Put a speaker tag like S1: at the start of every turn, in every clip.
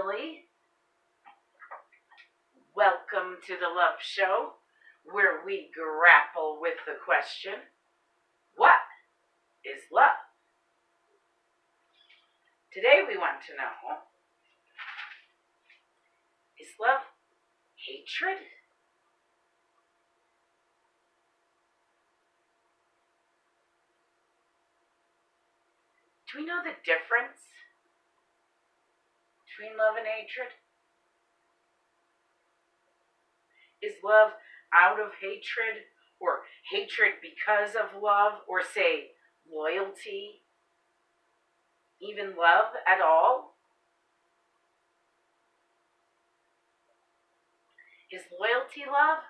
S1: Mililli. Welcome to the Love Show, where we grapple with the question, what is love? Today we want to know, is love hatred? Do we know the difference between love and hatred? Is love out of hatred, or hatred because of love, or say loyalty, even love at all? Is loyalty love?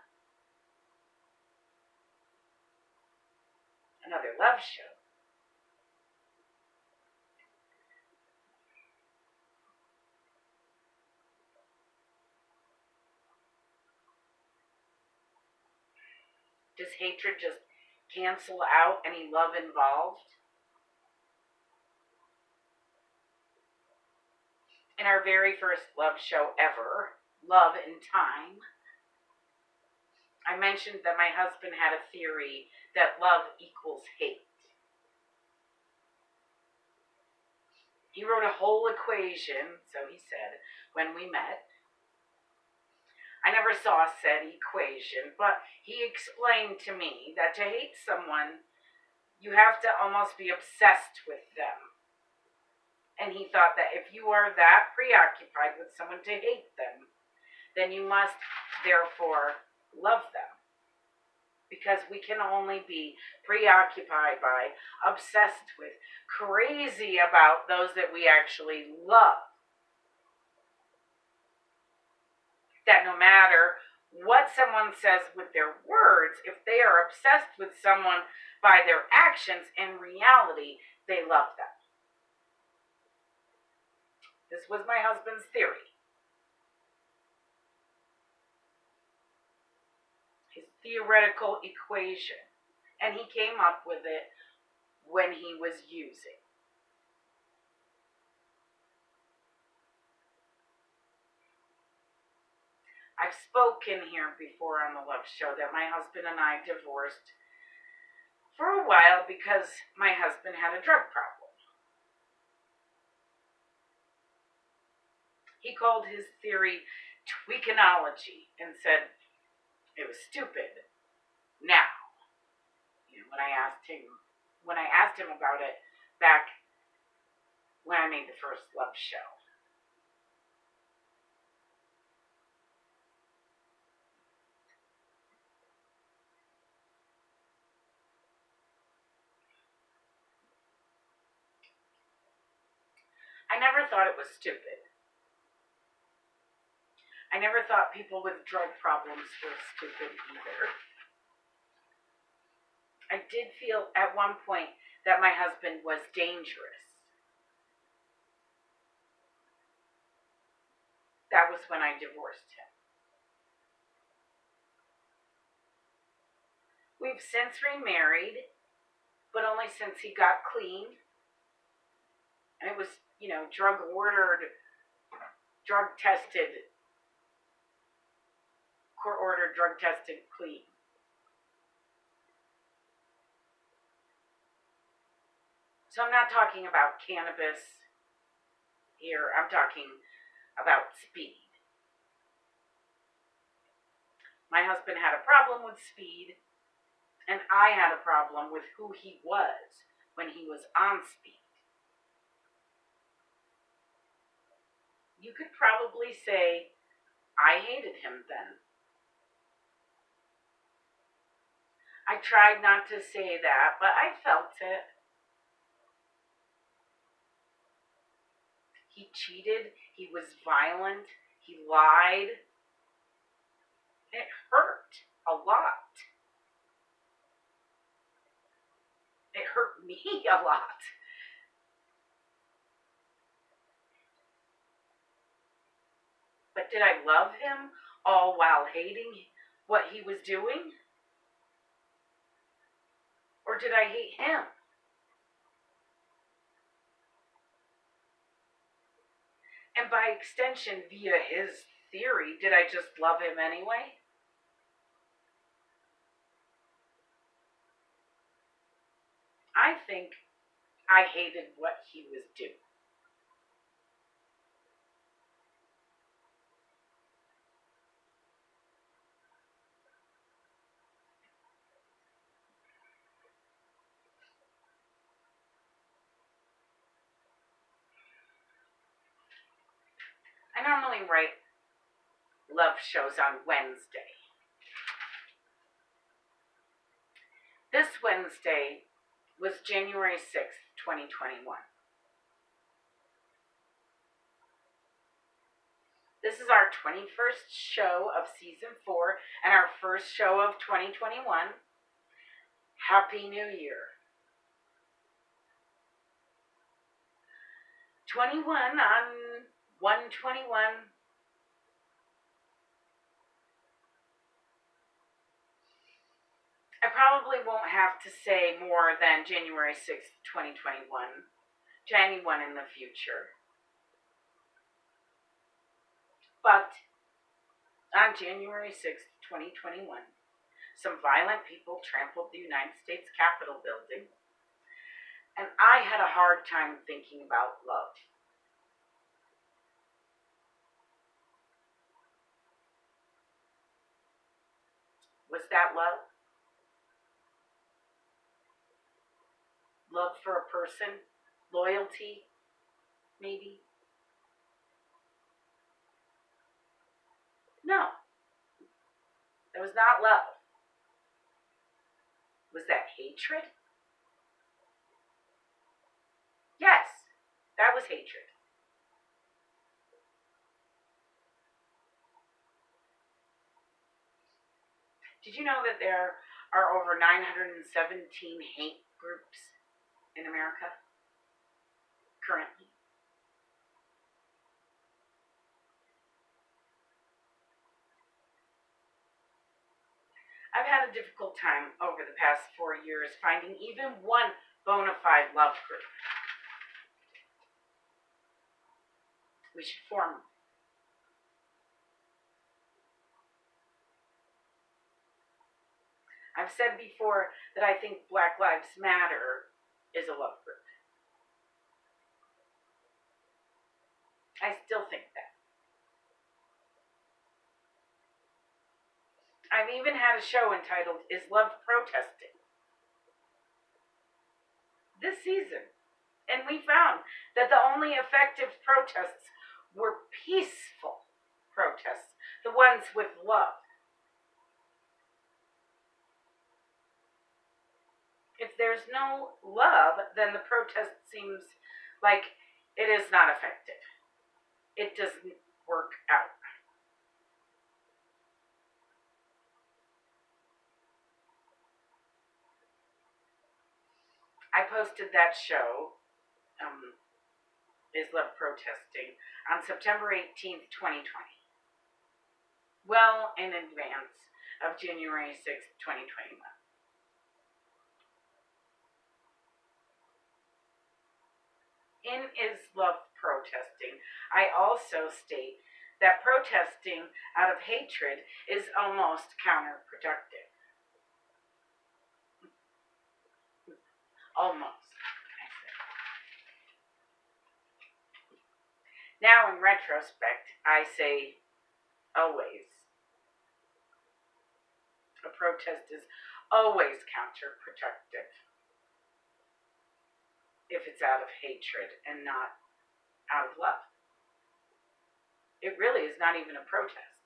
S1: Another love show. Does hatred just cancel out any love involved? In our very first love show ever, Love in Time, I mentioned that my husband had a theory that love equals hate. He wrote a whole equation, so he said, when we met. I never saw said equation, but he explained to me that to hate someone, you have to almost be obsessed with them. And he thought that if you are that preoccupied with someone to hate them, then you must therefore love them. Because we can only be preoccupied by, obsessed with, crazy about those that we actually love. That no matter what someone says with their words, if they are obsessed with someone by their actions, in reality, they love them. This was my husband's theory. His theoretical equation. And he came up with it when he was using. I've spoken here before on the Love Show that my husband and I divorced for a while because my husband had a drug problem. He called his theory tweakonology and said it was stupid. Now, when I asked him about it back when I made the first Love Show. I never thought it was stupid. I never thought people with drug problems were stupid either. I did feel at one point that my husband was dangerous. That was when I divorced him. We've since remarried, but only since he got clean. And it was, drug ordered, drug tested, court ordered, drug tested, clean. So I'm not talking about cannabis here. I'm talking about speed. My husband had a problem with speed, and I had a problem with who he was when he was on speed. You could probably say I hated him then. I tried not to say that, but I felt it. He cheated, he was violent, he lied. It hurt a lot. It hurt me a lot. But did I love him all while hating what he was doing? Or did I hate him? And by extension, via his theory, did I just love him anyway? I think I hated what he was doing. I normally write love shows on Wednesday. This Wednesday was January 6th, 2021. This is our 21st show of season 4 and our first show of 2021. Happy New Year. 21 on 121. I probably won't have to say more than January 6th, 2021 to anyone in the future. But on January 6th, 2021, some violent people trampled the United States Capitol building, and I had a hard time thinking about love. Was that love? Love for a person? Loyalty? Maybe? No. That was not love. Was that hatred? Yes, that was hatred. Did you know that there are over 917 hate groups in America currently? I've had a difficult time over the past 4 years finding even one bona fide love group. We should form. I've said before that I think Black Lives Matter is a love group. I still think that. I've even had a show entitled Is Love Protesting? This season. And we found that the only effective protests were peaceful protests, the ones with love. If there's no love, then the protest seems like it is not effective. It doesn't work out. I posted that show, Is Love Protesting, on September 18th, 2020. Well in advance of January 6th, 2021. In Is Love Protesting, I also state that protesting out of hatred is almost counterproductive. Almost, I say. Now, in retrospect, I say always. A protest is always counterproductive if it's out of hatred and not out of love. It really is not even a protest.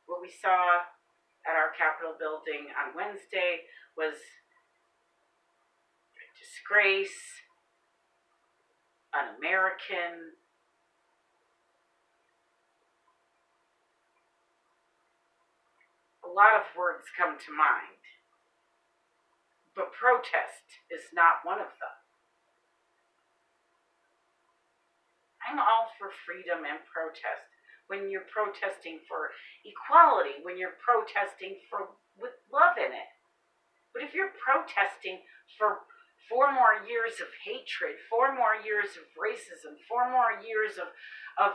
S1: What we saw at our Capitol building on Wednesday was a disgrace, un-American. A lot of words come to mind, but protest is not one of them. I'm all for freedom and protest. When you're protesting for equality, when you're protesting for with love in it. But if you're protesting for 4 more years of hatred, 4 more years of racism, 4 more years of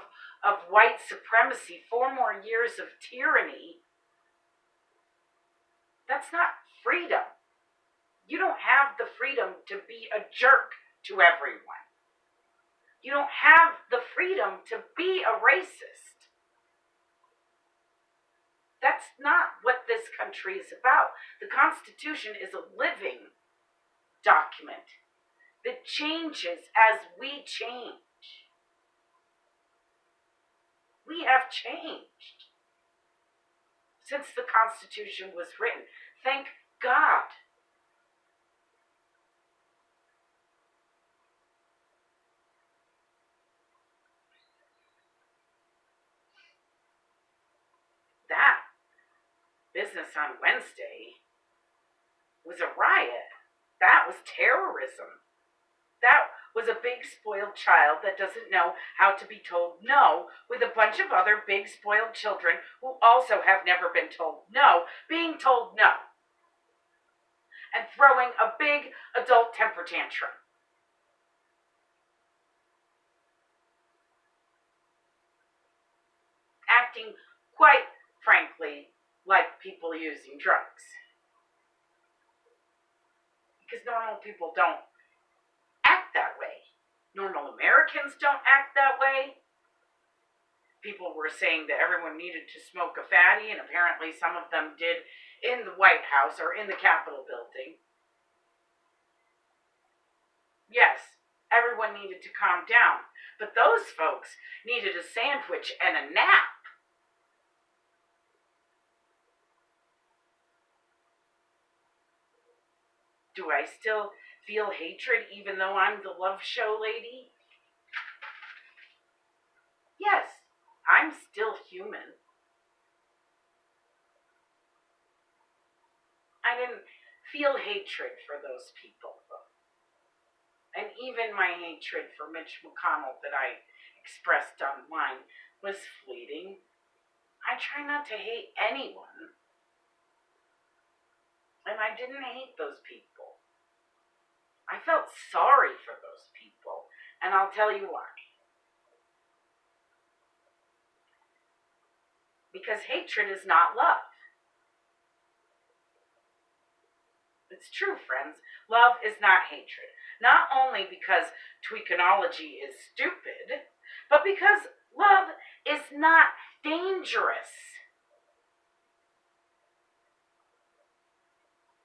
S1: white supremacy, 4 more years of tyranny. That's not freedom. You don't have the freedom to be a jerk to everyone. You don't have the freedom to be a racist. That's not what this country is about. The Constitution is a living document that changes as we change. We have changed since the Constitution was written. Thank God. That business on Wednesday was a riot. That was terrorism. That was a big spoiled child that doesn't know how to be told no, with a bunch of other big spoiled children who also have never been told no, being told no, and throwing a big adult temper tantrum. Acting, quite frankly, like people using drugs. Because normal people don't act that way. Normal Americans don't act that way. People were saying that everyone needed to smoke a fatty, and apparently some of them did in the White House or in the Capitol building. Yes, everyone needed to calm down, but those folks needed a sandwich and a nap. Do I still feel hatred even though I'm the love show lady? Yes, I'm still human. I didn't feel hatred for those people, though. And even my hatred for Mitch McConnell that I expressed online was fleeting. I try not to hate anyone. And I didn't hate those people. I felt sorry for those people, and I'll tell you why. Because hatred is not love. It's true, friends. Love is not hatred. Not only because tweakonology is stupid, but because love is not dangerous.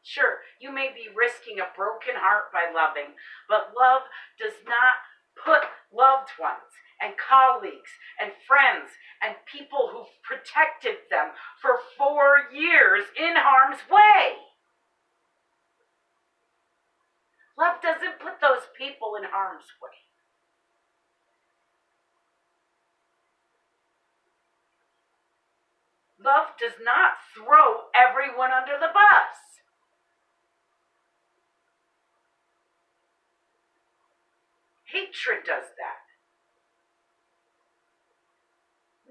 S1: Sure, you may be risking a broken heart by loving, but love does not put loved ones and colleagues and friends and people who've protected them for 4 years in harm's way. Love doesn't put those people in harm's way. Love does not throw everyone under the bus. Hatred does that.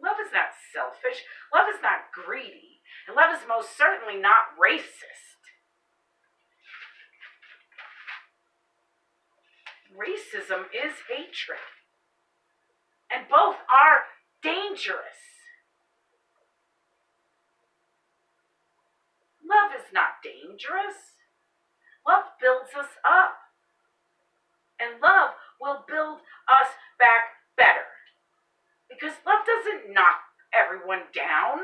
S1: Love is not selfish. Love is not greedy. And love is most certainly not racist. Racism is hatred. And both are dangerous. Love is not dangerous. Love builds us up. And love will build us back better. Because love doesn't knock everyone down.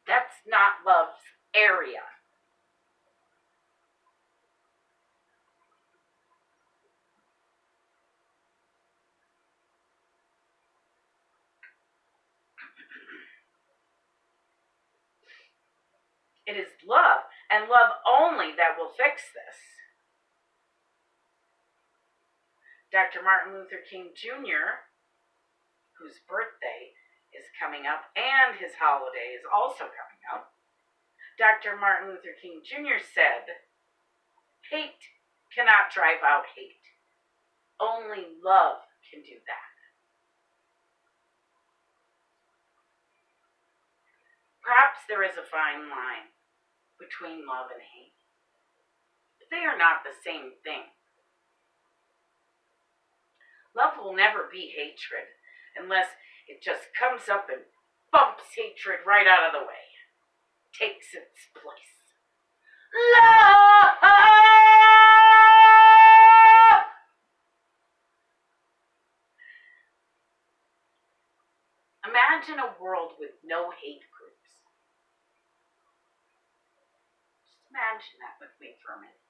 S1: That's not love's area. It is love, and love only, that will fix this. Dr. Martin Luther King Jr., whose birthday is coming up and his holiday is also coming up, Dr. Martin Luther King Jr. said, "Hate cannot drive out hate. Only love can do that." Perhaps there is a fine line between love and hate. they are not the same thing. Love will never be hatred unless it just comes up and bumps hatred right out of the way, takes its place. Love! Imagine a world with no hate groups. Just imagine that with me for a minute.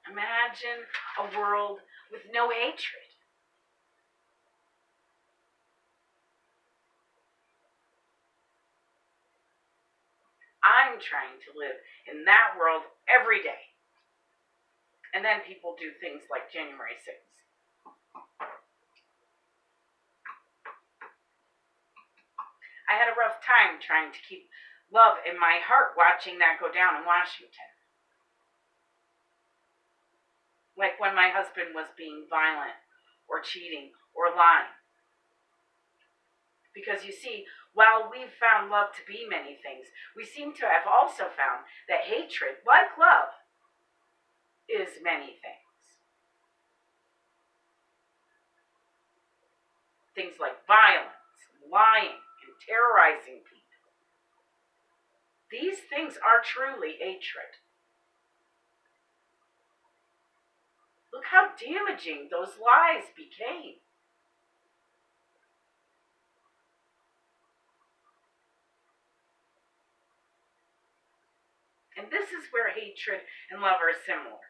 S1: Imagine a world with no hatred. I'm trying to live in that world every day. And then people do things like January 6th. I had a rough time trying to keep love in my heart watching that go down in Washington. Like when my husband was being violent or cheating or lying. Because you see, while we've found love to be many things, we seem to have also found that hatred, like love, is many things. Things like violence, lying, and terrorizing people. These things are truly hatred. Look how damaging those lies became. And this is where hatred and love are similar.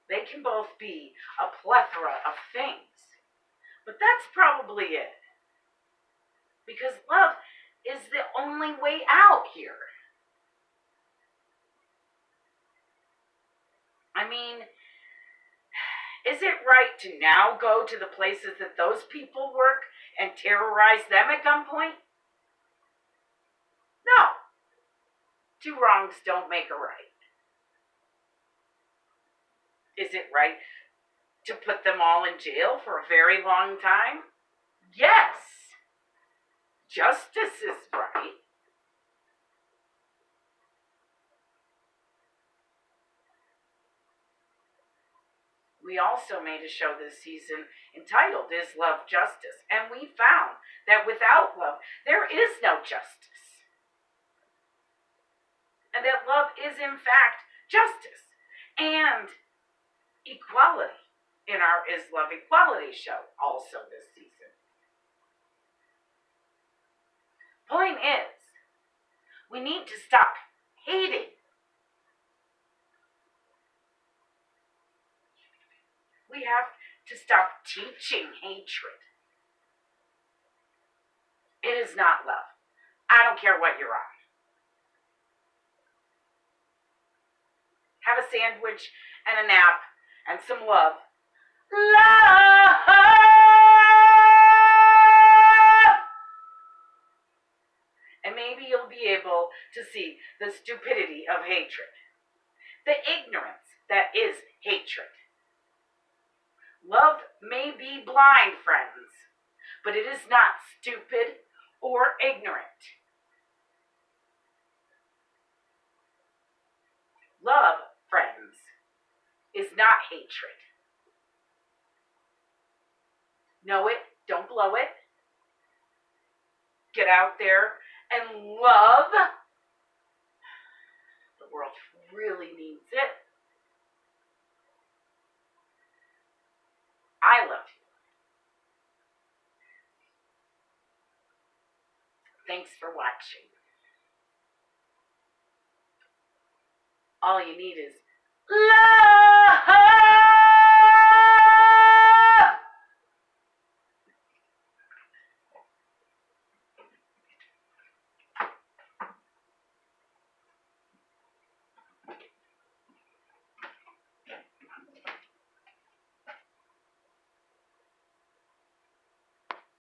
S1: They can both be a plethora of things. But that's probably it. Because love is the only way out here. I mean, is it right to now go to the places that those people work and terrorize them at gunpoint? No. Two wrongs don't make a right. Is it right to put them all in jail for a very long time? Yes. Justice is right. We also made a show this season entitled Is Love Justice? And we found that without love, there is no justice. And that love is in fact justice and equality in our Is Love Equality show also this season. Point is, we need to stop hating. We have to stop teaching hatred. It is not love. I don't care what you're on. Have a sandwich and a nap and some love. Love! And maybe you'll be able to see the stupidity of hatred. The ignorance that is hatred. Love may be blind, friends, but it is not stupid or ignorant. Love, friends, is not hatred. Know it, don't blow it. Get out there and love. The world really needs it. I love you. Thanks for watching. All you need is love.